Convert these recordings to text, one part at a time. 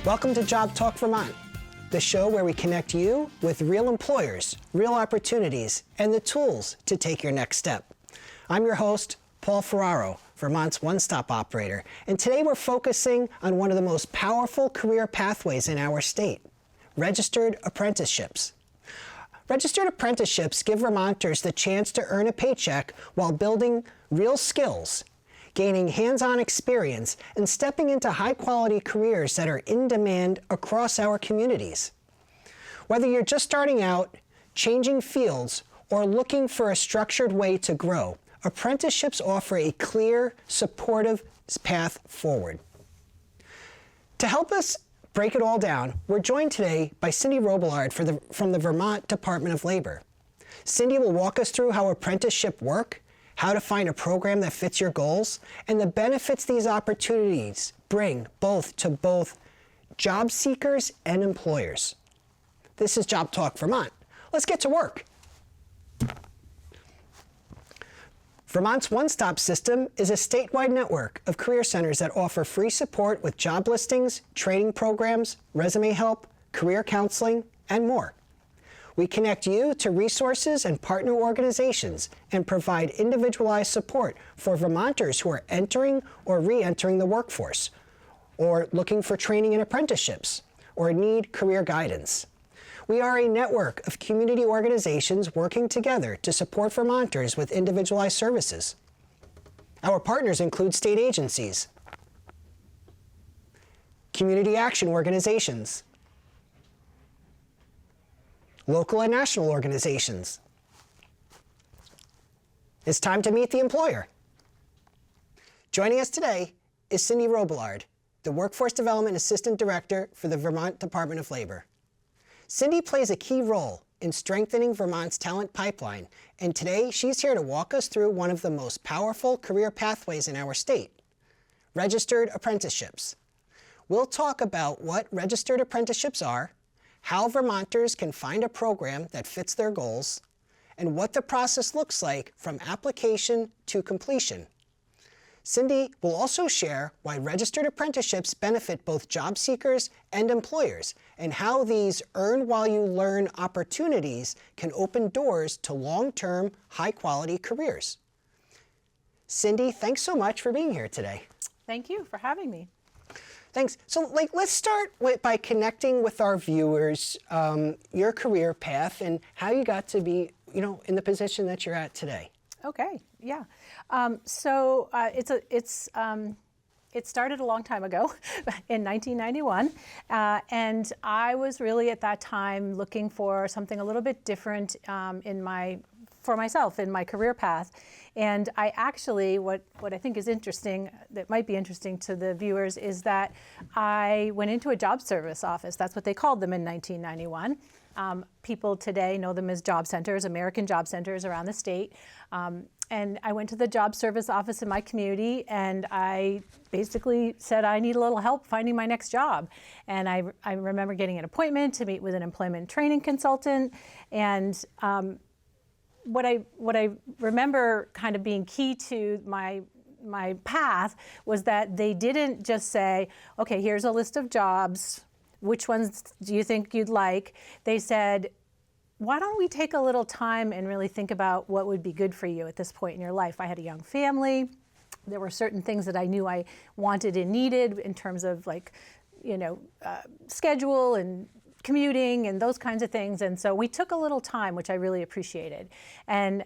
Welcome to JobTalk Vermont, the show where we connect you with real employers, real opportunities, and the tools to take your next step. I'm your host, Paul Ferraro, Vermont's OneStop operator, and today we're focusing on one of the most powerful career pathways in our state, registered apprenticeships. Registered apprenticeships give Vermonters the chance to earn a paycheck while building real skills, gaining hands-on experience, and stepping into high-quality careers that are in demand across our communities. Whether you're just starting out, changing fields, or looking for a structured way to grow, apprenticeships offer a clear, supportive path forward. To help us break it all down, we're joined today by Cindy Robillard from the Vermont Department of Labor. Cindy will walk us through how apprenticeships work, how to find a program that fits your goals, and the benefits these opportunities bring to both job seekers and employers. This is JobTalk Vermont. Let's get to work. Vermont's OneStop system is a statewide network of career centers that offer free support with job listings, training programs, resume help, career counseling, and more. We connect you to resources and partner organizations and provide individualized support for Vermonters who are entering or re-entering the workforce, or looking for training and apprenticeships, or need career guidance. We are a network of community organizations working together to support Vermonters with individualized services. Our partners include state agencies, community action organizations, local and national organizations. It's time to meet the employer. Joining us today is Cindy Robillard, the Workforce Development Assistant Director for the Vermont Department of Labor. Cindy plays a key role in strengthening Vermont's talent pipeline, and today she's here to walk us through one of the most powerful career pathways in our state, registered apprenticeships. We'll talk about what registered apprenticeships are, how Vermonters can find a program that fits their goals, and what the process looks like from application to completion. Cindy will also share why registered apprenticeships benefit both job seekers and employers, and how these earn-while-you-learn opportunities can open doors to long-term, high-quality careers. Cindy, thanks so much for being here today. Thank you for having me. Thanks. So, let's start by connecting with our viewers your career path and how you got to be, in the position that you're at today. Okay. Yeah. It started a long time ago, in 1991, and I was really at that time looking for something a little bit different for myself in my career path. And I actually, what I think is interesting, that might be interesting to the viewers, is that I went into a job service office. That's what they called them in 1991. People today know them as job centers, American job centers around the state. And I went to the job service office in my community, and I basically said I need a little help finding my next job. And I remember getting an appointment to meet with an employment training consultant. And what I remember kind of being key to my path was that they didn't just say, okay, here's a list of jobs. Which ones do you think you'd like? They said, why don't we take a little time and really think about what would be good for you at this point in your life? I had a young family. There were certain things that I knew I wanted and needed in terms of schedule and commuting and those kinds of things. And so we took a little time, which I really appreciated. And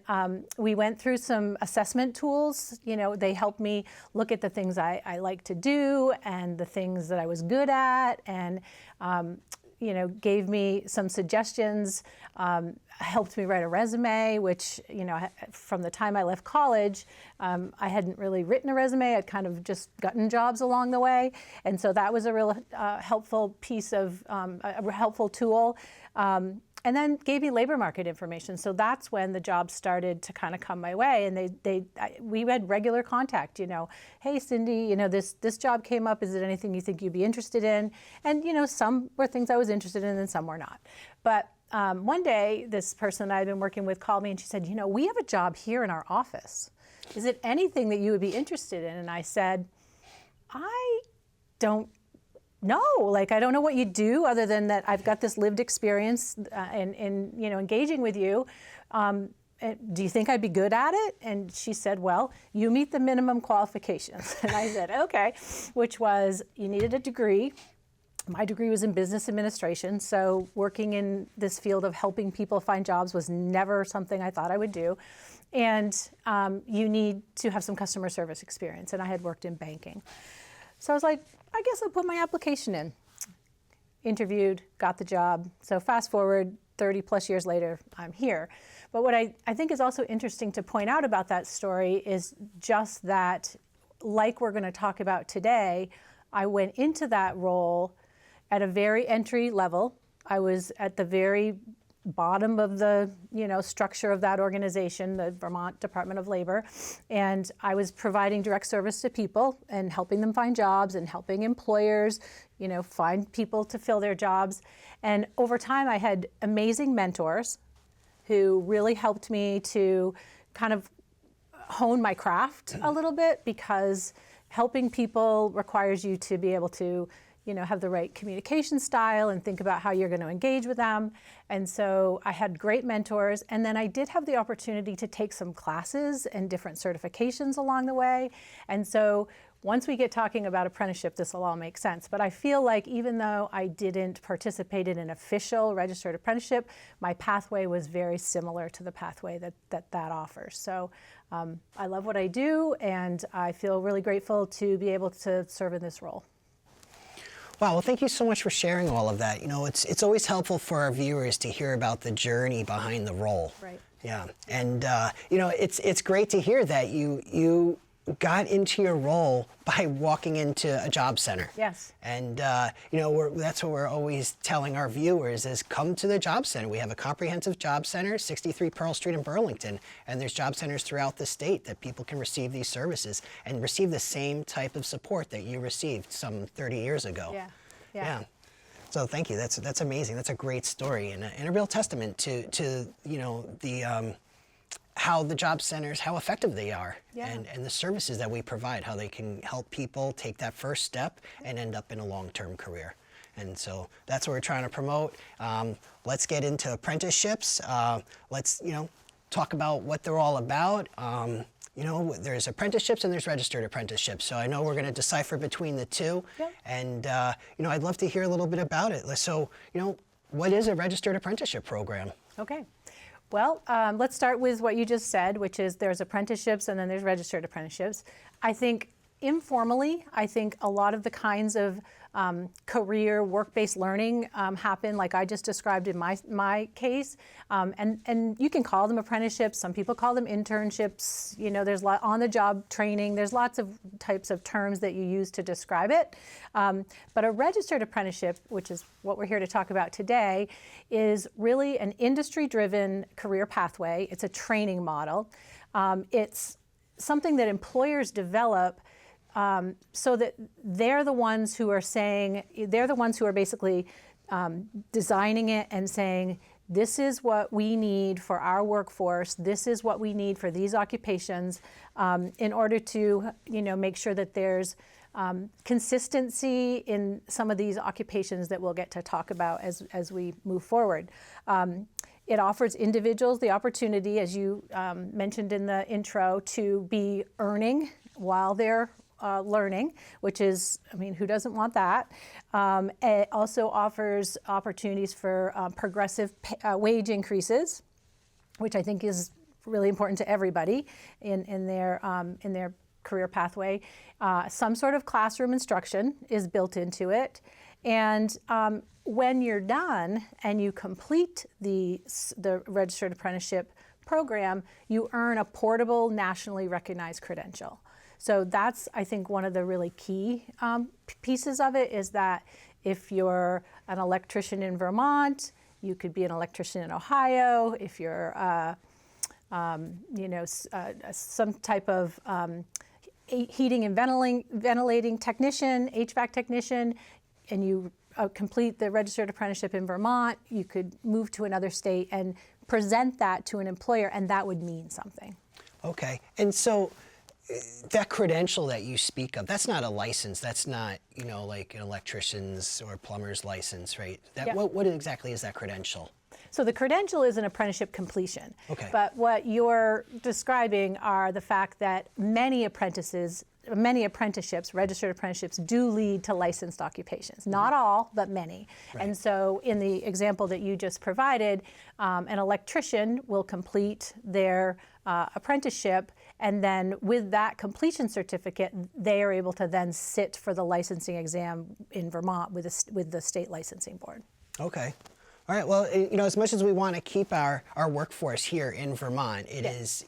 we went through some assessment tools. They helped me look at the things I like to do and the things that I was good at, and gave me some suggestions, helped me write a resume, which, from the time I left college, I hadn't really written a resume. I'd kind of just gotten jobs along the way. And so that was a real helpful piece of, a helpful tool. And then gave me labor market information. So that's when the jobs started to kind of come my way. And we had regular contact, hey, Cindy, this job came up. Is it anything you think you'd be interested in? And, some were things I was interested in and some were not. But one day, this person I'd been working with called me and she said, we have a job here in our office. Is it anything that you would be interested in? And I said, I don't no, like, I don't know what you do other than that I've got this lived experience in engaging with you. Do you think I'd be good at it? And she said, well, you meet the minimum qualifications. And I said, okay, which was you needed a degree. My degree was in business administration, so working in this field of helping people find jobs was never something I thought I would do. And you need to have some customer service experience, and I had worked in banking. So I was like, I guess I'll put my application in. Interviewed, got the job. So fast forward 30 plus years later, I'm here. But what I think is also interesting to point out about that story is just that, like we're going to talk about today, I went into that role at a very entry level. I was at the very bottom of the structure of that organization, the Vermont Department of Labor, and I was providing direct service to people and helping them find jobs and helping employers find people to fill their jobs. And over time I had amazing mentors who really helped me to kind of hone my craft a little bit, because helping people requires you to be able to have the right communication style and think about how you're going to engage with them. And so I had great mentors. And then I did have the opportunity to take some classes and different certifications along the way. And so once we get talking about apprenticeship, this will all make sense. But I feel like even though I didn't participate in an official registered apprenticeship, my pathway was very similar to the pathway that offers. So I love what I do, and I feel really grateful to be able to serve in this role. Wow, well, thank you so much for sharing all of that. It's always helpful for our viewers to hear about the journey behind the role. Right. Yeah, and it's great to hear that you got into your role by walking into a job center. Yes. And that's what we're always telling our viewers is come to the job center. We have a comprehensive job center, 63 Pearl Street in Burlington, and there's job centers throughout the state that people can receive these services and receive the same type of support that you received some 30 years ago. Yeah. So thank you. That's amazing. That's a great story and a real testament to the how the job centers, how effective they are, and the services that we provide, how they can help people take that first step and end up in a long-term career. And so that's what we're trying to promote. Let's get into apprenticeships. Let's talk about what they're all about. There's apprenticeships and there's registered apprenticeships. So I know we're going to decipher between the two. Yep. And I'd love to hear a little bit about it. So what is a registered apprenticeship program? Okay. Well, let's start with what you just said, which is there's apprenticeships and then there's registered apprenticeships. I think informally, a lot of the kinds of career work-based learning happen like I just described in my case. And you can call them apprenticeships. Some people call them internships. There's on-the-job training. There's lots of types of terms that you use to describe it. But a registered apprenticeship, which is what we're here to talk about today, is really an industry-driven career pathway. It's a training model. It's something that employers develop so that they're the ones who are basically designing it and saying, this is what we need for our workforce, this is what we need for these occupations in order to make sure that there's consistency in some of these occupations that we'll get to talk about as we move forward. It offers individuals the opportunity, as you mentioned in the intro, to be earning while they're learning, which is, who doesn't want that? It also offers opportunities for progressive wage increases, which I think is really important to everybody in their career pathway. Some sort of classroom instruction is built into it. And when you're done and you complete the registered apprenticeship program, you earn a portable, nationally recognized credential. So that's, I think, one of the really key pieces of it is that if you're an electrician in Vermont, you could be an electrician in Ohio. If you're, some type of heating and ventilating technician, HVAC technician, and you complete the registered apprenticeship in Vermont, you could move to another state and present that to an employer, and that would mean something. Okay, and so that credential that you speak of, that's not a license. That's not, like an electrician's or plumber's license, right? What exactly is that credential? So the credential is an apprenticeship completion. Okay. But what you're describing are the fact that many apprenticeships, registered apprenticeships, do lead to licensed occupations. Not all, but many. Right. And so in the example that you just provided, an electrician will complete their apprenticeship, and then with that completion certificate, they are able to then sit for the licensing exam in Vermont with the state licensing board. Okay. All right. Well, as much as we want to keep our workforce here in Vermont, it is,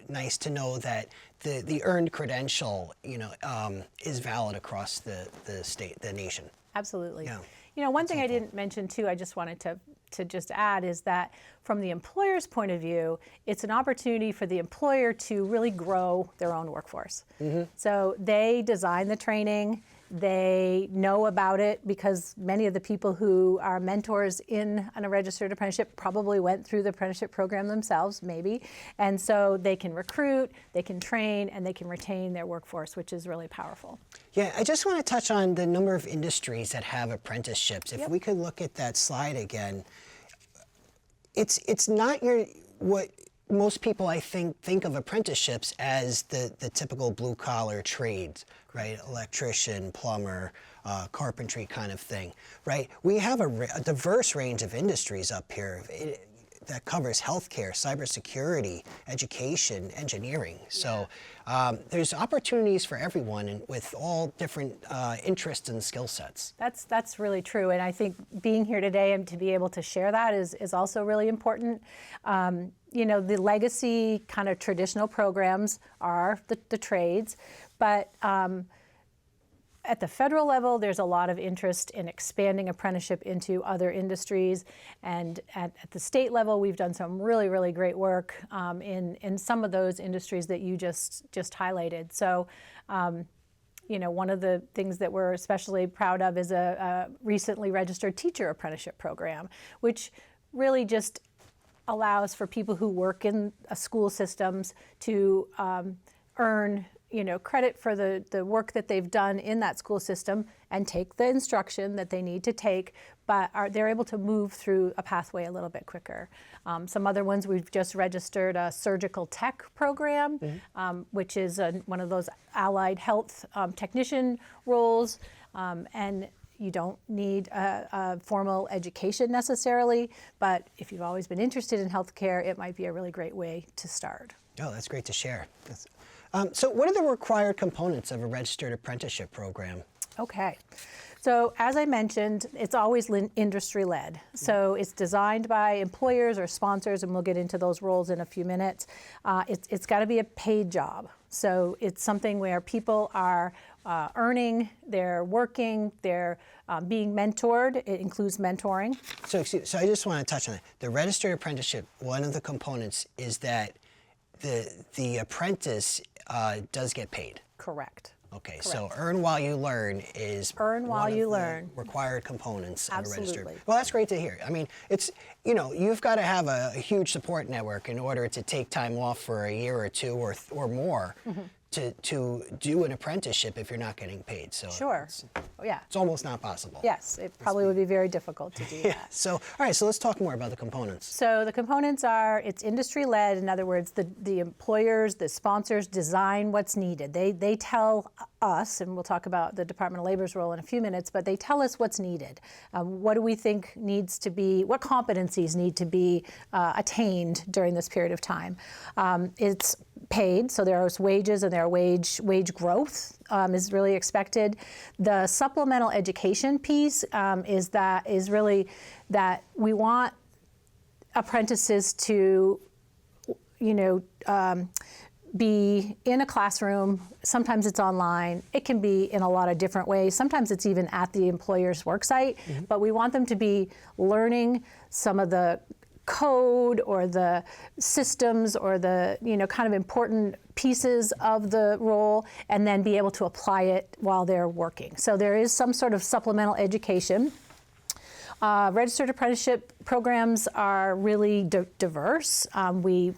nice to know that the earned credential, is valid across the state, the nation. Absolutely. Yeah. One thing I didn't mention too, I just wanted to just add, is that from the employer's point of view, it's an opportunity for the employer to really grow their own workforce. Mm-hmm. So they design the training. They know about it because many of the people who are mentors in a registered apprenticeship probably went through the apprenticeship program themselves, maybe. And so they can recruit, they can train, and they can retain their workforce, which is really powerful. Yeah, I just want to touch on the number of industries that have apprenticeships. If we could look at that slide again, it's not what most people, I think of apprenticeships as the typical blue-collar trades, right? Electrician, plumber, carpentry kind of thing, right? We have a diverse range of industries up here that covers healthcare, cybersecurity, education, engineering. So there's opportunities for everyone with all different interests and skill sets. That's really true, and I think being here today and to be able to share that is also really important. The legacy kind of traditional programs are the trades, but at the federal level, there's a lot of interest in expanding apprenticeship into other industries, and at the state level, we've done some really, really great work in some of those industries that you just highlighted. So, one of the things that we're especially proud of is a recently registered teacher apprenticeship program, which really just allows for people who work in school systems to earn credit for the work that they've done in that school system and take the instruction that they need to take, but they're able to move through a pathway a little bit quicker. Some other ones, we've just registered a surgical tech program, which is one of those allied health technician roles, and you don't need a formal education necessarily, but if you've always been interested in healthcare, it might be a really great way to start. Oh, that's great to share. So what are the required components of a registered apprenticeship program? Okay. So as I mentioned, it's always industry-led. So it's designed by employers or sponsors, and we'll get into those roles in a few minutes. It's got to be a paid job. So it's something where people are earning, they're working, they're being mentored. It includes mentoring. So I just want to touch on that. The registered apprenticeship, one of the components is that the apprentice does get paid. Correct. Okay, Correct. so earn while you learn is earn while you learn. Required components of a registered. Absolutely. Well, that's great to hear. I mean, it's you've got to have a huge support network in order to take time off for a year or two or more to do an apprenticeship if you're not getting paid. So sure. It's almost not possible. Yes, it probably would be very difficult to do that. So all right, so let's talk more about the components. So the components are, it's industry-led. In other words, the employers, the sponsors design what's needed. They tell us, and we'll talk about the Department of Labor's role in a few minutes, but they tell us what's needed. What do we think needs to be, what competencies need to be attained during this period of time? It's paid, so there are wages and there are wage growth is really expected. The supplemental education piece is really that we want apprentices to, be in a classroom. Sometimes it's online. It can be in a lot of different ways. Sometimes it's even at the employer's worksite, but we want them to be learning some of the code or the systems or the kind of important pieces of the role, and then be able to apply it while they're working. So there is some sort of supplemental education. Registered apprenticeship programs are really diverse. One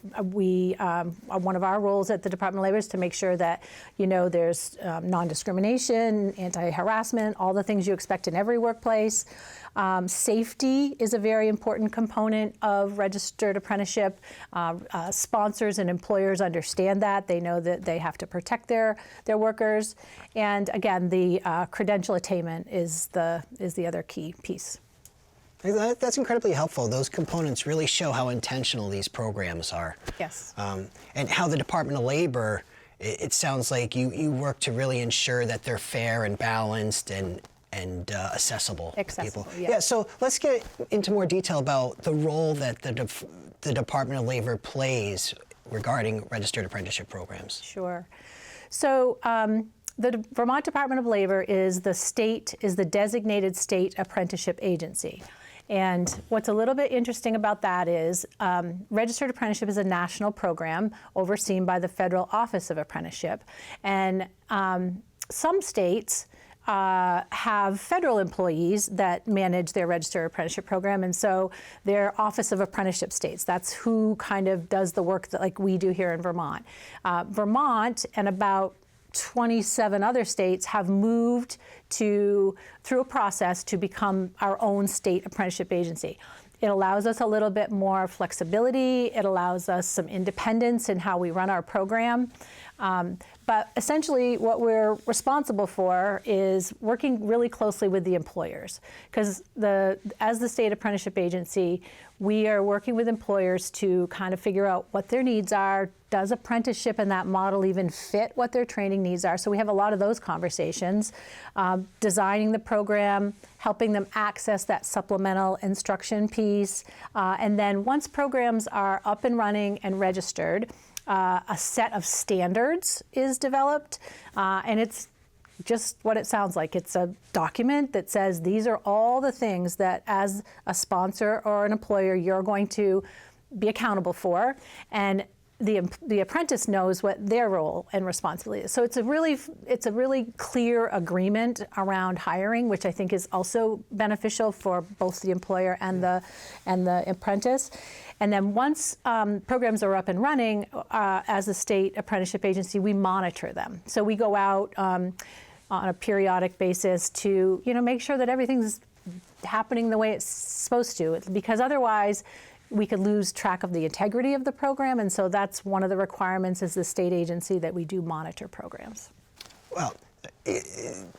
of our roles at the Department of Labor is to make sure that, there's non-discrimination, anti-harassment, all the things you expect in every workplace. Safety is a very important component of registered apprenticeship. Sponsors and employers understand that. They know that they have to protect their workers. And again, the credential attainment is the other key piece. That's incredibly helpful. Those components really show how intentional these programs are. Yes. And how the Department of Labor, it sounds like you work to really ensure that they're fair and balanced and accessible to people. Yes. Yeah, so let's get into more detail about the role that the Department of Labor plays regarding registered apprenticeship programs. Sure. So the Vermont Department of Labor is the designated state apprenticeship agency. And what's a little bit interesting about that is registered apprenticeship is a national program overseen by the Federal Office of Apprenticeship. And some states have federal employees that manage their registered apprenticeship program, and so their Office of Apprenticeship states. That's who kind of does the work that like we do here in Vermont. Vermont and about 27 other states have moved through a process to become our own state apprenticeship agency. It allows us a little bit more flexibility. It allows us some independence in how we run our program. But essentially what we're responsible for is working really closely with the employers, because as the state apprenticeship agency, we are working with employers to kind of figure out what their needs are. Does apprenticeship and that model even fit what their training needs are? So we have a lot of those conversations, designing the program, helping them access that supplemental instruction piece. And then once programs are up and running and registered, a set of standards is developed, and it's just what it sounds like. It's a document that says these are all the things that as a sponsor or an employer you're going to be accountable for, and the apprentice knows what their role and responsibility is. So it's a really clear agreement around hiring, which I think is also beneficial for both the employer and the apprentice. And then once programs are up and running, as a state apprenticeship agency, we monitor them. So we go out on a periodic basis to make sure that everything's happening the way it's supposed to, because otherwise we could lose track of the integrity of the program. And so that's one of the requirements as the state agency, that we do monitor programs. Well,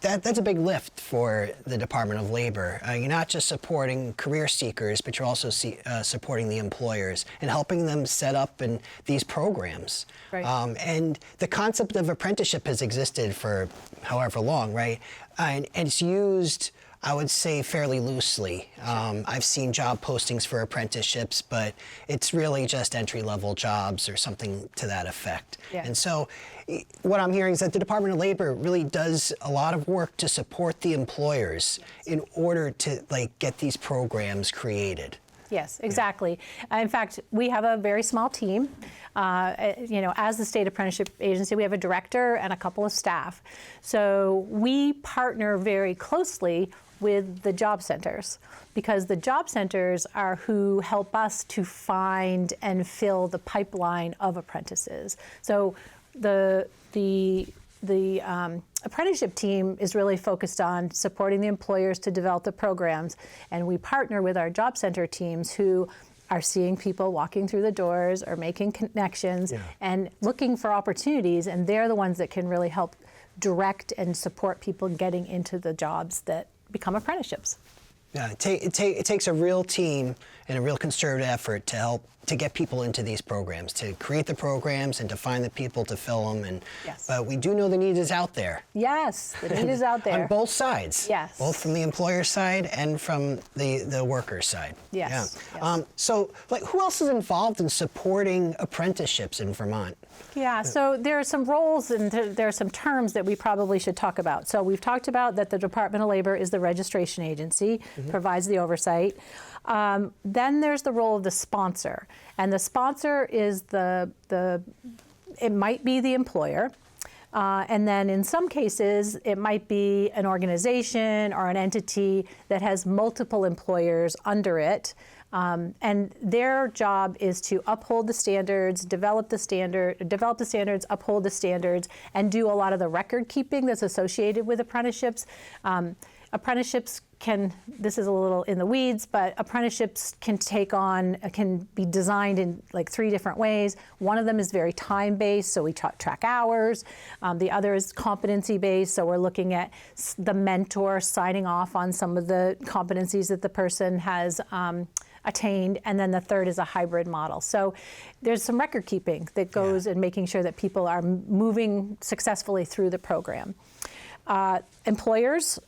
that's a big lift for the Department of Labor. You're not just supporting career seekers, but you're also supporting the employers and helping them set up these programs. Right. And the concept of apprenticeship has existed for however long, right? And it's used, I would say, fairly loosely. I've seen job postings for apprenticeships, but it's really just entry-level jobs or something to that effect. Yeah. And so what I'm hearing is that the Department of Labor really does a lot of work to support the employers in order to get these programs created. Yes, exactly. In fact, we have a very small team. As the state apprenticeship agency, we have a director and a couple of staff. So we partner very closely with the job centers, because the job centers are who help us to find and fill the pipeline of apprentices. So the apprenticeship team is really focused on supporting the employers to develop the programs, and we partner with our job center teams who are seeing people walking through the doors or making connections and looking for opportunities, and they're the ones that can really help direct and support people getting into the jobs that become apprenticeships. Yeah, it takes a real team and a real concerted effort to help to get people into these programs, to create the programs and to find the people to fill them. But we do know the need is out there. Yes, the need is out there. On both sides. Yes. Both from the employer side and from the worker side. Yes. Yeah. Yes. So, who else is involved in supporting apprenticeships in Vermont? Yeah, so there are some roles and there are some terms that we probably should talk about. So we've talked about that the Department of Labor is the registration agency, provides the oversight. Then there's the role of the sponsor, and the sponsor is it might be the employer, And then in some cases, it might be an organization or an entity that has multiple employers under it. And their job is to uphold the standards, develop the standards, uphold the standards, and do a lot of the record keeping that's associated with apprenticeships. Apprenticeships this is a little in the weeds, but apprenticeships can be designed in like 3 different ways. One of them is very time-based, so we track hours. The other is competency-based, so we're looking at the mentor signing off on some of the competencies that the person has attained, and then the third is a hybrid model. So there's some record keeping that goes in making sure that people are moving successfully through the program. Employers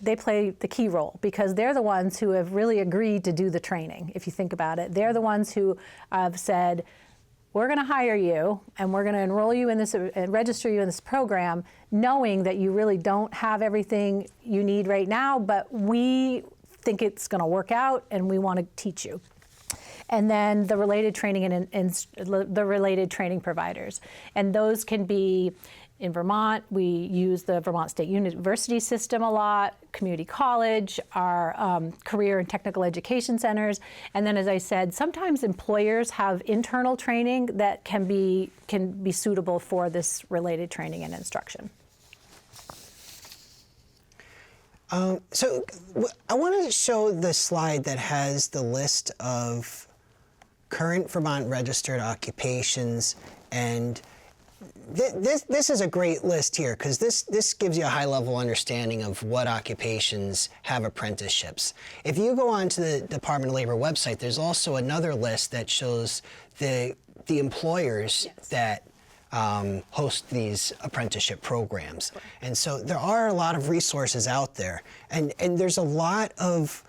they play the key role because they're the ones who have really agreed to do the training. If you think about it, they're the ones who have said, we're going to hire you and we're going to enroll you in this and register you in this program, knowing that you really don't have everything you need right now, but we think it's going to work out and we want to teach you. And then the related training and the related training providers. And those can be, in Vermont, we use the Vermont State University system a lot, community college, our career and technical education centers. And then, as I said, sometimes employers have internal training that can be suitable for this related training and instruction. So I want to show the slide that has the list of current Vermont registered occupations, and this is a great list here because this gives you a high-level understanding of what occupations have apprenticeships. If you go onto the Department of Labor website, there's also another list that shows the employers that host these apprenticeship programs. And so there are a lot of resources out there, and there's a lot of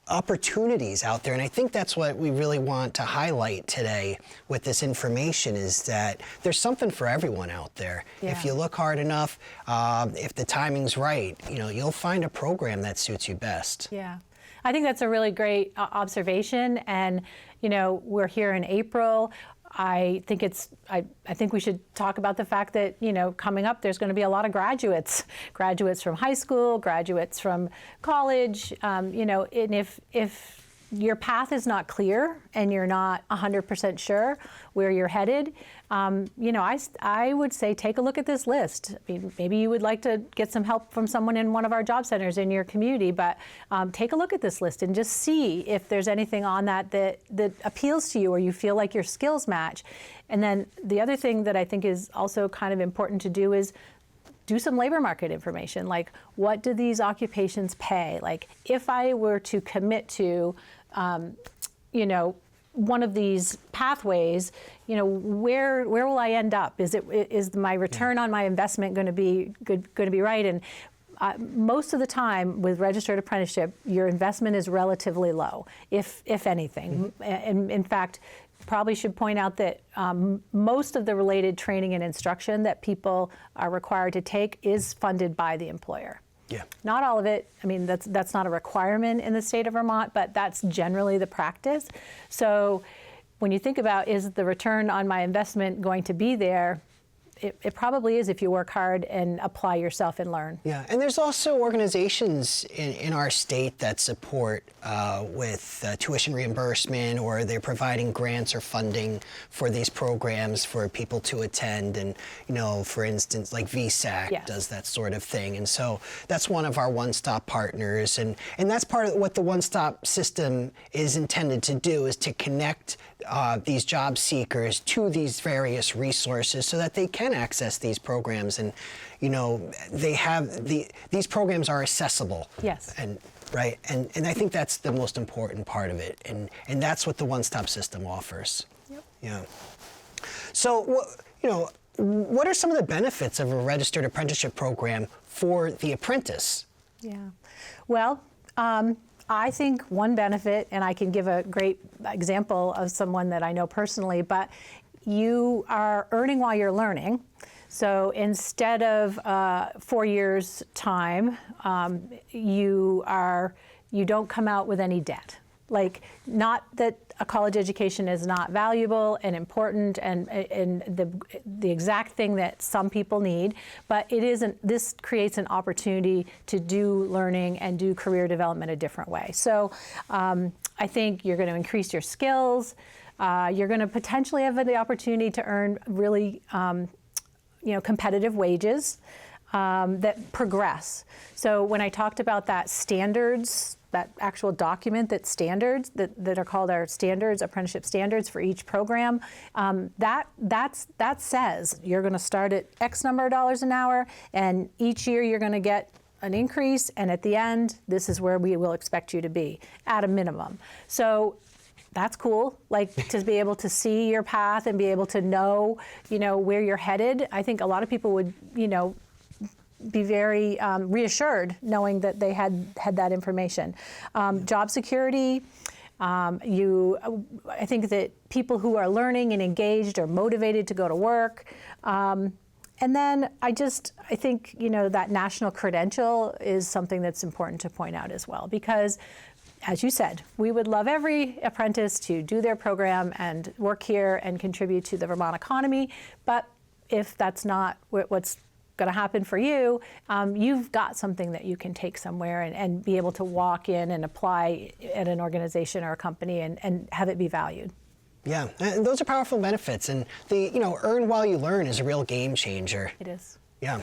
opportunities out there, and I think that's what we really want to highlight today with this information, is that there's something for everyone out there. If you look hard enough, if the timing's right, you'll find a program that suits you best. Yeah, I think that's a really great observation, and we're here in April. I think we should talk about the fact that, coming up, there's going to be a lot of graduates from high school, graduates from college, and if your path is not clear and you're not 100% sure where you're headed, I would say take a look at this list. I mean, maybe you would like to get some help from someone in one of our job centers in your community, but take a look at this list and just see if there's anything on that appeals to you or you feel like your skills match. And then the other thing that I think is also kind of important to do is do some labor market information. Like, what do these occupations pay? Like, if I were to commit to, one of these pathways, where will I end up? Is my return on my investment going to be right? And most of the time with registered apprenticeship, your investment is relatively low, if anything. And in fact, probably should point out that most of the related training and instruction that people are required to take is funded by the employer. Yeah. Not all of it. I mean, that's not a requirement in the state of Vermont, but that's generally the practice. So when you think about, is the return on my investment going to be there? It probably is if you work hard and apply yourself and learn. Yeah, and there's also organizations in our state that support with tuition reimbursement, or they're providing grants or funding for these programs for people to attend. And, for instance, like VSAC does that sort of thing. And so that's one of our OneStop partners. And that's part of what the OneStop system is intended to do, is to connect these job seekers to these various resources so that they can access these programs, and they have these programs are accessible. Yes. And I think that's the most important part of it, and that's what the one-stop system offers. Yep. Yeah. So what are some of the benefits of a registered apprenticeship program for the apprentice? Yeah. Well, I think one benefit, and I can give a great example of someone that I know personally, but you are earning while you're learning. So instead of 4 years' time, you don't come out with any debt. Like, not that a college education is not valuable and important and the exact thing that some people need, but it isn't. This creates an opportunity to do learning and do career development a different way. So I think you're going to increase your skills. You're going to potentially have the opportunity to earn really competitive wages that progress. So when I talked about that standards, that actual document that standards that are called our standards, apprenticeship standards for each program, that says you're going to start at X number of dollars an hour, and each year you're going to get an increase, and at the end, this is where we will expect you to be at a minimum. So that's cool, like to be able to see your path and be able to know, where you're headed. I think a lot of people would, be very reassured knowing that they had that information. Job security, I think that people who are learning and engaged are motivated to go to work. And then I think, that national credential is something that's important to point out as well, because as you said, we would love every apprentice to do their program and work here and contribute to the Vermont economy. But if that's not what's going to happen for you, you've got something that you can take somewhere and be able to walk in and apply at an organization or a company and have it be valued. Yeah, and those are powerful benefits, and the earn while you learn is a real game changer. It is. Yeah.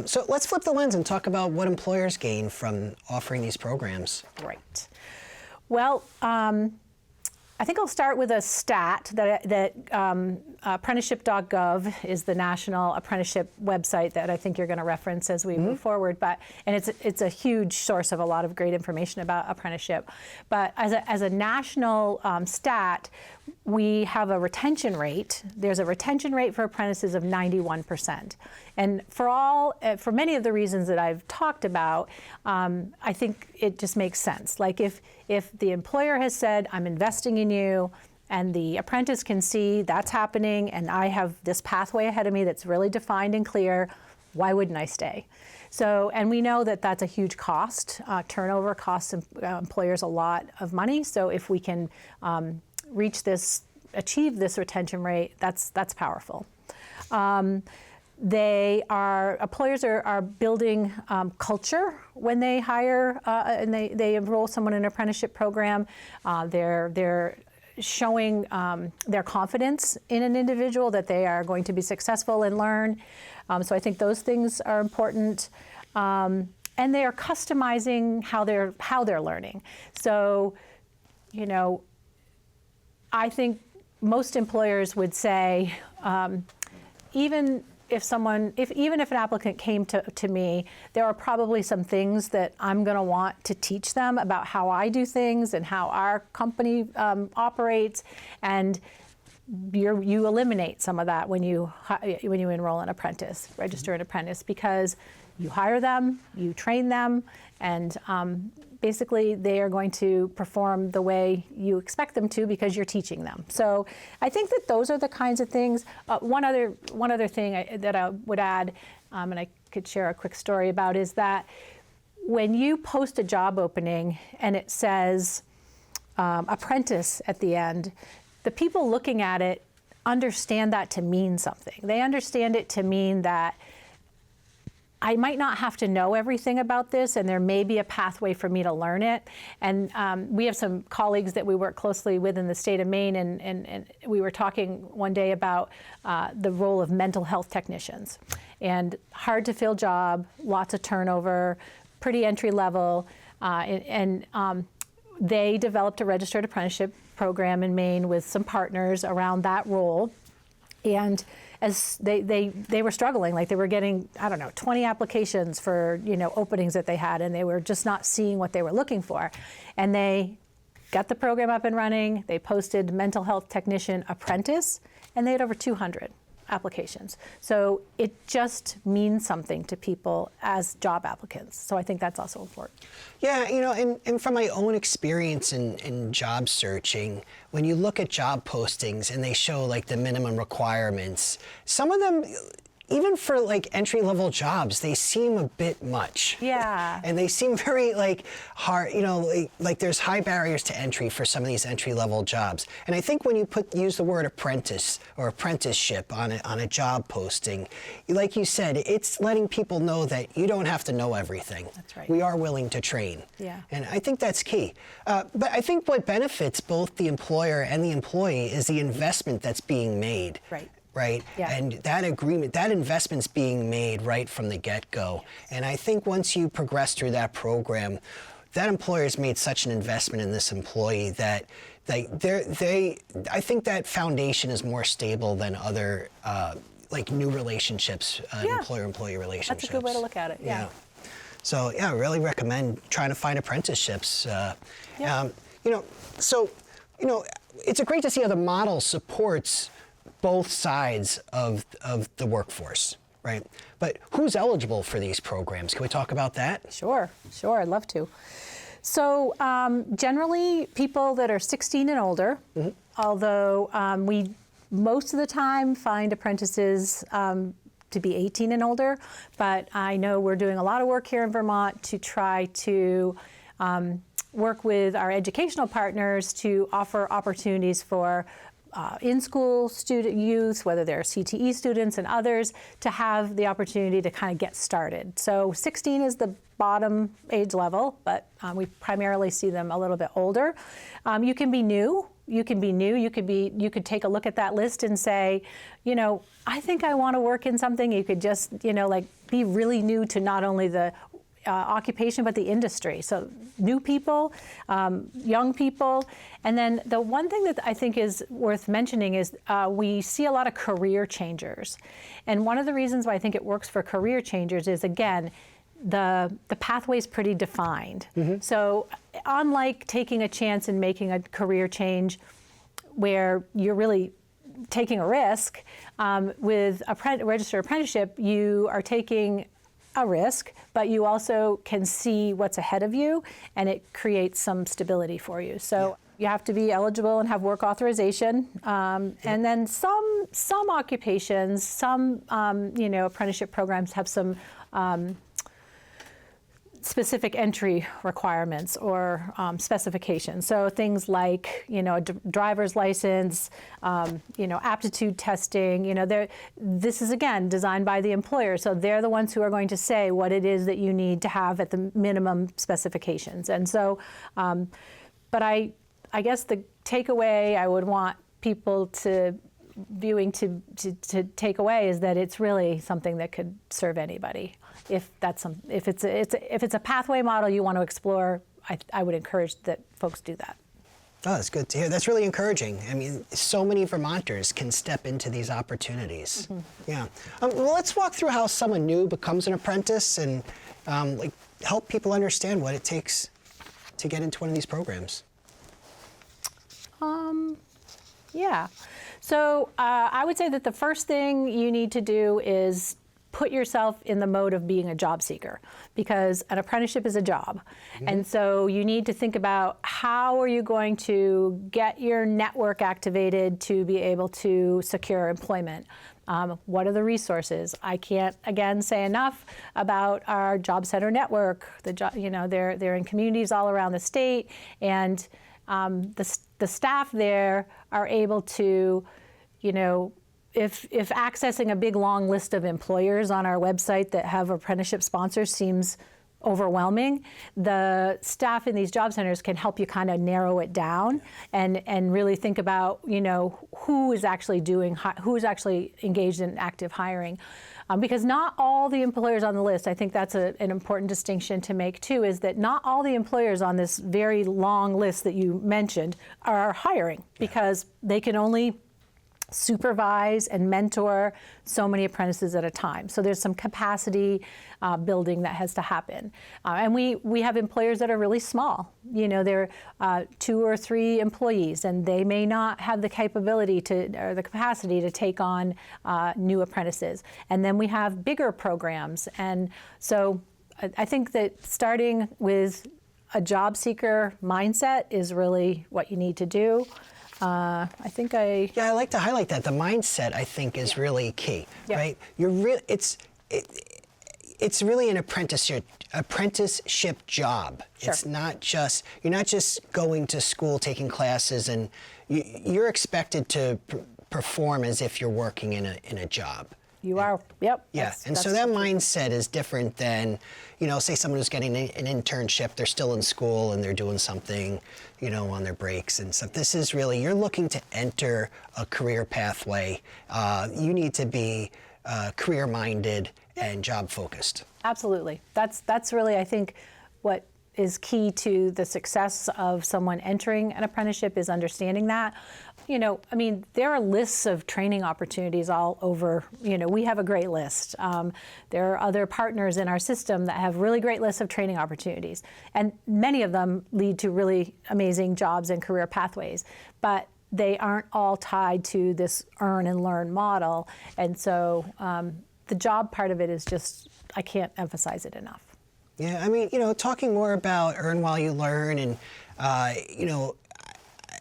So let's flip the lens and talk about what employers gain from offering these programs. Right. Well, I think I'll start with a stat that apprenticeship.gov is the national apprenticeship website that I think you're going to reference as we move forward. And it's a huge source of a lot of great information about apprenticeship. But as a national stat, we have a retention rate. There's a retention rate for apprentices of 91%. And for many of the reasons that I've talked about, I think it just makes sense. Like if the employer has said, I'm investing in you, and the apprentice can see that's happening, and I have this pathway ahead of me that's really defined and clear, why wouldn't I stay? So, and we know that that's a huge cost. Turnover costs employers a lot of money. So if we can achieve this retention rate, that's powerful. Employers are building culture when they hire and they enroll someone in an apprenticeship program. They're showing their confidence in an individual that they are going to be successful and learn. So I think those things are important. And they are customizing how they're learning. So, I think most employers would say, even if an applicant came to me, there are probably some things that I'm going to want to teach them about how I do things and how our company operates, and you eliminate some of that when you enroll an apprentice, register an apprentice, because you hire them, you train them, and basically they are going to perform the way you expect them to because you're teaching them. So I think that those are the kinds of things. One other thing that I would add, and I could share a quick story about, is that when you post a job opening and it says apprentice at the end, the people looking at it understand that to mean something. They understand it to mean that I might not have to know everything about this, and there may be a pathway for me to learn it. And we have some colleagues that we work closely with in the state of Maine, and we were talking one day about the role of mental health technicians. And hard to fill job, lots of turnover, pretty entry level, and they developed a registered apprenticeship program in Maine with some partners around that role. And as they were struggling, like they were getting, 20 applications for, openings that they had, and they were just not seeing what they were looking for. And they got the program up and running. They posted mental health technician apprentice, and they had over 200 applications. So it just means something to people as job applicants. So I think that's also important. Yeah, and from my own experience in job searching, when you look at job postings and they show like the minimum requirements, some of them, even for like entry-level jobs, they seem a bit much. Yeah. And they seem very like hard, you know, like there's high barriers to entry for some of these entry-level jobs. And I think when you use the word apprentice or apprenticeship on a job posting, like you said, it's letting people know that you don't have to know everything. That's right. We are willing to train. Yeah. And I think that's key. But I think what benefits both the employer and the employee is the investment that's being made. Right. Right? Yeah. And that agreement, that investment's being made right from the get-go. And I think once you progress through that program, that employer's made such an investment in this employee that I think that foundation is more stable than other like new relationships, employer-employee relationships. That's a good way to look at it. Yeah. So yeah, I really recommend trying to find apprenticeships. It's great to see how the model supports both sides of the workforce, right? But who's eligible for these programs? Can we talk about that? Sure, I'd love to. So generally, people that are 16 and older, although we most of the time find apprentices to be 18 and older, but I know we're doing a lot of work here in Vermont to try to work with our educational partners to offer opportunities for in-school student youth, whether they're CTE students and others, to have the opportunity to kind of get started. So 16 is the bottom age level, but we primarily see them a little bit older. You can be new. You could take a look at that list and say, you know, I think I want to work in something. You could just, you know, like be really new to not only the occupation, but the industry. So new people, young people. And then the one thing that I think is worth mentioning is we see a lot of career changers. And one of the reasons why I think it works for career changers is, again, the pathway is pretty defined. So unlike taking a chance and making a career change where you're really taking a risk, with a registered apprenticeship, you are taking a risk, but you also can see what's ahead of you, and it creates some stability for you. So you have to be eligible and have work authorization, and then some occupations, some apprenticeship programs have some specific entry requirements or specifications. So things like, you know, a driver's license, aptitude testing, this is again designed by the employer. So they're the ones who are going to say what it is that you need to have at the minimum specifications. And so, but I guess the takeaway I would want people to take away is that it's really something that could serve anybody. If it's a pathway model you want to explore, I would encourage that folks do that. Oh, that's good to hear. That's really encouraging. I mean, so many Vermonters can step into these opportunities. Yeah. Well, let's walk through how someone new becomes an apprentice and help people understand what it takes to get into one of these programs. Yeah. So I would say that the first thing you need to do is put yourself in the mode of being a job seeker, because an apprenticeship is a job. And so you need to think about how are you going to get your network activated to be able to secure employment. What are the resources? I can't, again, say enough about our job center network. They're in communities all around the state, and the staff there are able to, if accessing a big long list of employers on our website that have apprenticeship sponsors seems overwhelming, the staff in these job centers can help you kind of narrow it down and really think about, who is actually engaged in active hiring. Because not all the employers on the list, I think that's an important distinction to make too, is that not all the employers on this very long list that you mentioned are hiring, because they can only supervise and mentor so many apprentices at a time. So there's some capacity building that has to happen. And we have employers that are really small. They're 2 or 3 employees, and they may not have the capability or the capacity to take on new apprentices. And then we have bigger programs. And so I think that starting with a job seeker mindset is really what you need to do. I think I... Yeah, I like to highlight that. The mindset, I think, is really key, right? It's really an apprenticeship job. Sure. It's not just, you're not just going to school, taking classes, and you're expected to perform as if you're working in a job. You are, yep. Yeah, and so that mindset is different than, say someone who's getting an internship, they're still in school and they're doing something, on their breaks and stuff. This is really, you're looking to enter a career pathway. You need to be career-minded and job-focused. Absolutely. That's really, I think, what is key to the success of someone entering an apprenticeship is understanding that. There are lists of training opportunities all over. We have a great list. There are other partners in our system that have really great lists of training opportunities. And many of them lead to really amazing jobs and career pathways. But they aren't all tied to this earn and learn model. And so the job part of it is just, I can't emphasize it enough. Yeah, talking more about earn while you learn, and,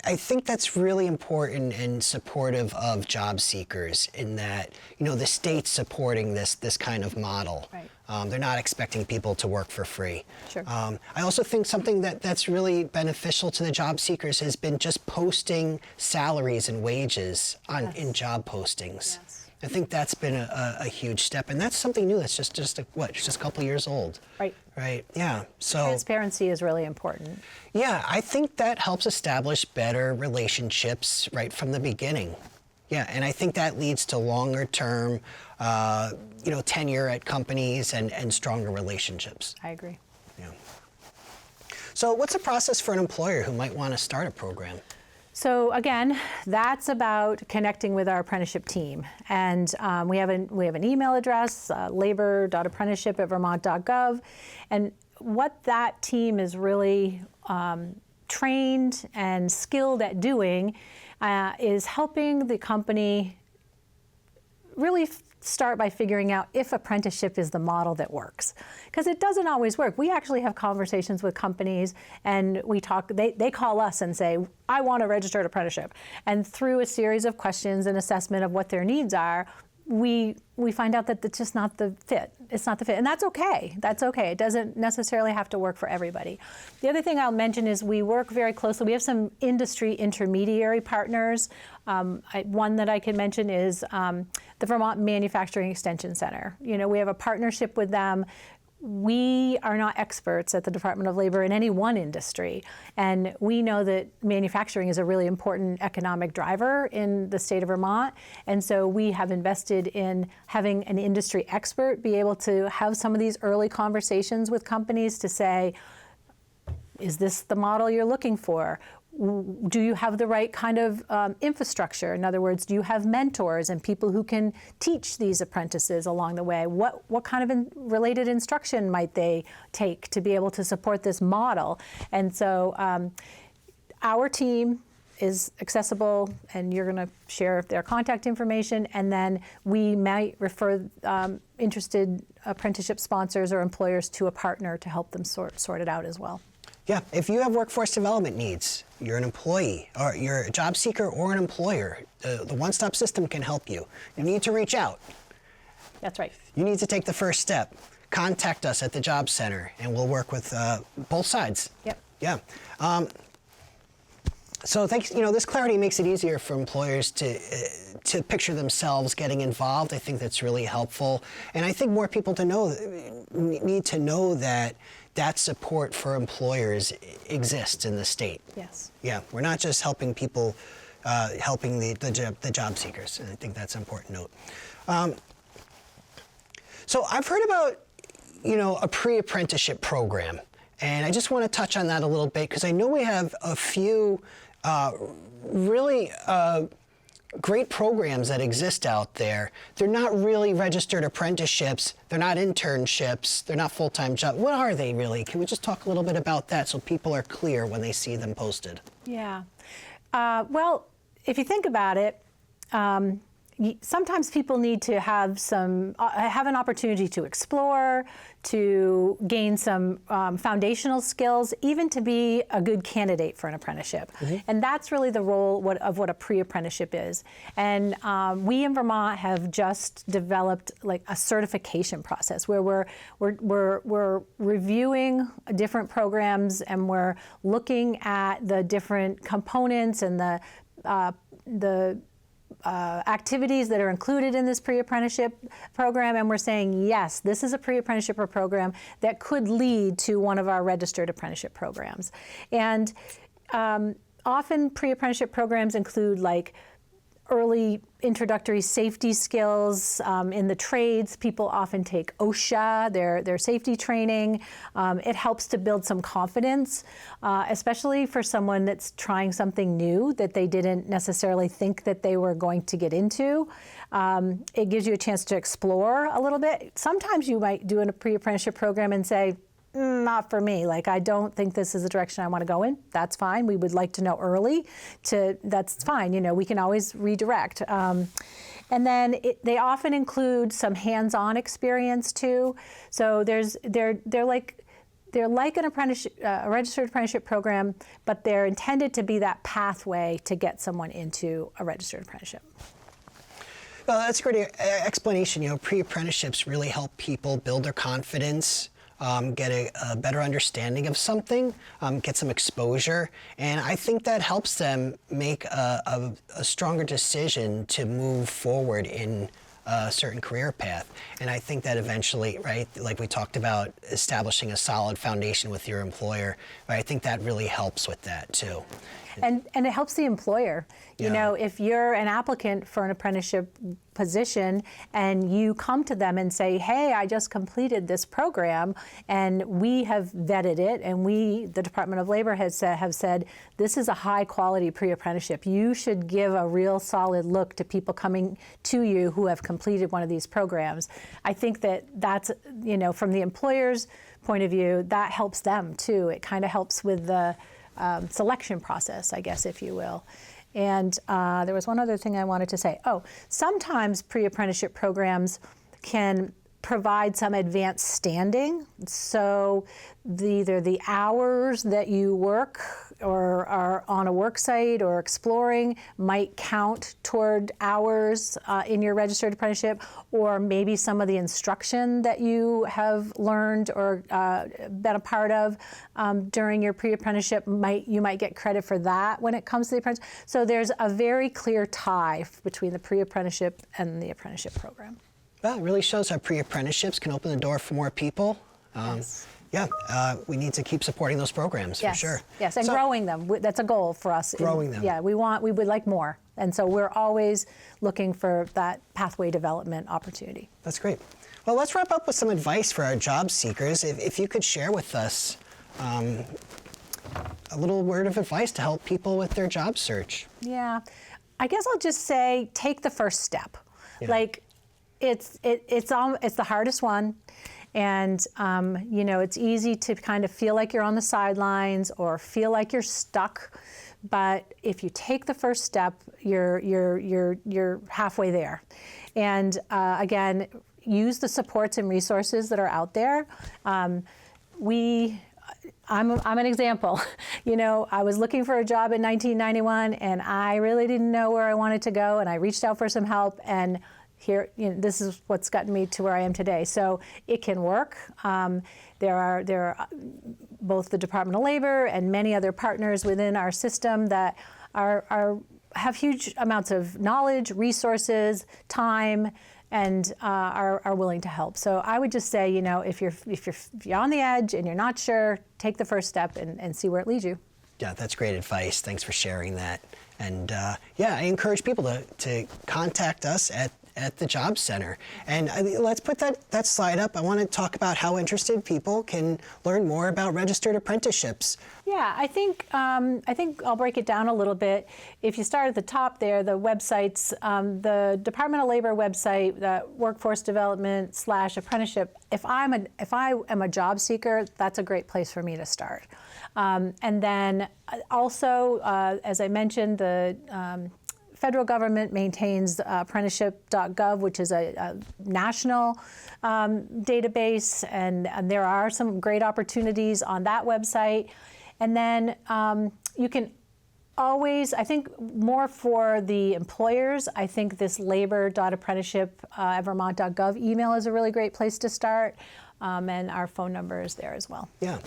I think that's really important and supportive of job seekers in that, the state's supporting this kind of model. Right. They're not expecting people to work for free. Sure. I also think something that's really beneficial to the job seekers has been just posting salaries and wages in job postings. Yes. I think that's been a huge step, and that's something new. That's just a couple years old. Right. Right. Yeah. So transparency is really important. Yeah, I think that helps establish better relationships right from the beginning. Yeah, and I think that leads to longer term, tenure at companies and stronger relationships. I agree. Yeah. So, what's the process for an employer who might want to start a program? So again, that's about connecting with our apprenticeship team, and we have an email address, labor.apprenticeship@vermont.gov, and what that team is really trained and skilled at doing is helping the company really start by figuring out if apprenticeship is the model that works. Because it doesn't always work. We actually have conversations with companies and we talk, they call us and say, I want a registered apprenticeship. And through a series of questions and assessment of what their needs are, we find out that it's just not the fit. It's not the fit, and that's okay. That's okay. It doesn't necessarily have to work for everybody. The other thing I'll mention is we work very closely. We have some industry intermediary partners. One that I can mention is the Vermont Manufacturing Extension Center. We have a partnership with them. We are not experts at the Department of Labor in any one industry, and we know that manufacturing is a really important economic driver in the state of Vermont, and so we have invested in having an industry expert be able to have some of these early conversations with companies to say, is this the model you're looking for? Do you have the right kind of infrastructure? In other words, do you have mentors and people who can teach these apprentices along the way? What kind of related instruction might they take to be able to support this model? And so our team is accessible, and you're going to share their contact information, and then we might refer interested apprenticeship sponsors or employers to a partner to help them sort it out as well. Yeah, if you have workforce development needs, you're an employee, or you're a job seeker or an employer, the OneStop system can help you. You need to reach out. That's right. You need to take the first step. Contact us at the Job Center, and we'll work with both sides. Yep. Yeah. So thanks. This clarity makes it easier for employers to picture themselves getting involved. I think that's really helpful, and I think more people need to know that support for employers exists in the state. Yes. Yeah, we're not just helping people, helping the job seekers, and I think that's an important note. So I've heard about, a pre-apprenticeship program, and I just want to touch on that a little bit because I know we have a few really great programs that exist out there. They're not really registered apprenticeships. They're not internships. They're not full-time jobs. What are they really? Can we just talk a little bit about that so people are clear when they see them posted? Yeah. Well, if you think about it, sometimes people need to have have an opportunity to explore, to gain some foundational skills, even to be a good candidate for an apprenticeship. And that's really the role of what a pre-apprenticeship is. And we in Vermont have just developed like a certification process where we're reviewing different programs, and we're looking at the different components and the activities that are included in this pre-apprenticeship program, and we're saying, yes, this is a pre-apprenticeship program that could lead to one of our registered apprenticeship programs. And often pre-apprenticeship programs include like early introductory safety skills in the trades. People often take OSHA, their safety training. It helps to build some confidence, especially for someone that's trying something new that they didn't necessarily think that they were going to get into. It gives you a chance to explore a little bit. Sometimes you might do a pre-apprenticeship program and say, not for me. Like, I don't think this is the direction I want to go in. That's fine. We would like to know early. That's fine. You know, we can always redirect. And then they often include some hands-on experience too. So they're like an apprenticeship, a registered apprenticeship program, but they're intended to be that pathway to get someone into a registered apprenticeship. Well, that's a great explanation. You know, pre-apprenticeships really help people build their confidence, get a better understanding of something, get some exposure, and I think that helps them make a stronger decision to move forward in a certain career path. And I think that eventually, right, like we talked about, establishing a solid foundation with your employer, right, I think that really helps with that too. And it helps the employer. You know, if you're an applicant for an apprenticeship position and you come to them and say, hey, I just completed this program and we have vetted it, and the Department of Labor have said, this is a high quality pre-apprenticeship. You should give a real solid look to people coming to you who have completed one of these programs. I think that's, you know, from the employer's point of view, that helps them too. It kind of helps with the selection process, I guess, if you will. And there was one other thing I wanted to say. Oh, sometimes pre-apprenticeship programs can provide some advanced standing. So either the hours that you work or are on a work site or exploring might count toward hours in your registered apprenticeship, or maybe some of the instruction that you have learned or been a part of during your pre-apprenticeship, you might get credit for that when it comes to the apprenticeship. So there's a very clear tie between the pre-apprenticeship and the apprenticeship program. Well, it really shows how pre-apprenticeships can open the door for more people. Yes. Yeah, we need to keep supporting those programs, yes. for sure. Yes, and growing them. That's a goal for us. Growing them. Yeah, we would like more. And so we're always looking for that pathway development opportunity. That's great. Well, let's wrap up with some advice for our job seekers. If you could share with us a little word of advice to help people with their job search. Yeah, I guess I'll just say, take the first step. Yeah. Like, it's the hardest one, and you know, it's easy to kind of feel like you're on the sidelines or feel like you're stuck. But if you take the first step, you're halfway there. And again, use the supports and resources that are out there. I'm an example. You know, I was looking for a job in 1991, and I really didn't know where I wanted to go, and I reached out for some help, and here, you know, this is what's gotten me to where I am today. So it can work. There are both the Department of Labor and many other partners within our system that have huge amounts of knowledge, resources, time, and are willing to help. So I would just say, you know, if you're on the edge and you're not sure, take the first step and see where it leads you. Yeah, that's great advice. Thanks for sharing that. And yeah, I encourage people to contact us at the Job Center. And let's put that slide up. I want to talk about how interested people can learn more about registered apprenticeships. Yeah, I think I'll break it down a little bit. If you start at the top there, the websites, the Department of Labor website, the Workforce Development / Apprenticeship. If I am a job seeker, that's a great place for me to start. And then also, as I mentioned, the federal government maintains apprenticeship.gov, which is a national database, and there are some great opportunities on that website. And then you can always, I think more for the employers, I think this labor.apprenticeship at vermont.gov email is a really great place to start, and our phone number is there as well. Yeah.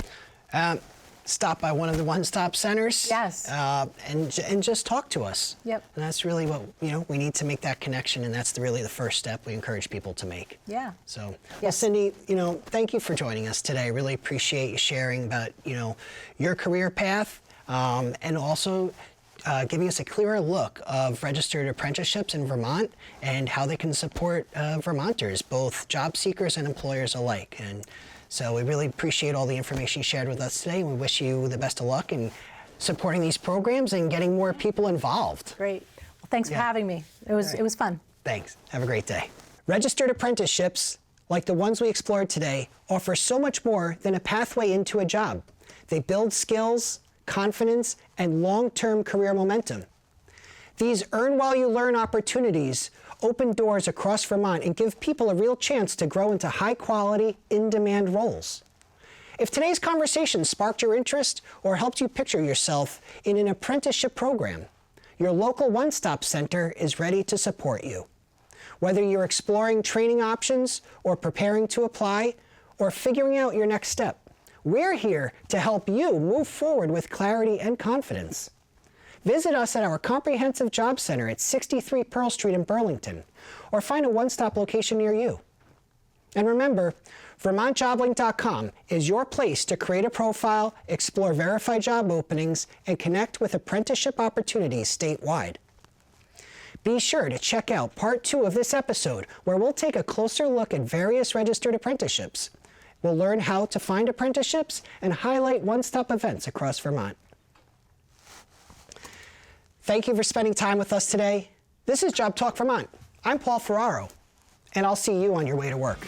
Stop by one of the OneStop centers. Yes. And just talk to us. Yep. And that's really what, we need to make that connection, and that's really the first step we encourage people to make. Yeah. So, well, Yes. Cindy, thank you for joining us today. I really appreciate you sharing about, your career path, and also giving us a clearer look of registered apprenticeships in Vermont and how they can support Vermonters, both job seekers and employers alike. And so we really appreciate all the information you shared with us today, and we wish you the best of luck in supporting these programs and getting more people involved. Great. Well, thanks for having me. It was fun. Thanks. Have a great day. Registered apprenticeships, like the ones we explored today, offer so much more than a pathway into a job. They build skills, confidence, and long-term career momentum. These earn while you learn opportunities open doors across Vermont and give people a real chance to grow into high-quality, in-demand roles. If today's conversation sparked your interest or helped you picture yourself in an apprenticeship program, your local OneStop Center is ready to support you. Whether you're exploring training options or preparing to apply or figuring out your next step, we're here to help you move forward with clarity and confidence. Visit us at our comprehensive job center at 63 Pearl Street in Burlington, or find a OneStop location near you. And remember, VermontJobLink.com is your place to create a profile, explore verified job openings, and connect with apprenticeship opportunities statewide. Be sure to check out part 2 of this episode, where we'll take a closer look at various registered apprenticeships. We'll learn how to find apprenticeships and highlight one-stop events across Vermont. Thank you for spending time with us today. This is JobTalk Vermont. I'm Paul Ferraro, and I'll see you on your way to work.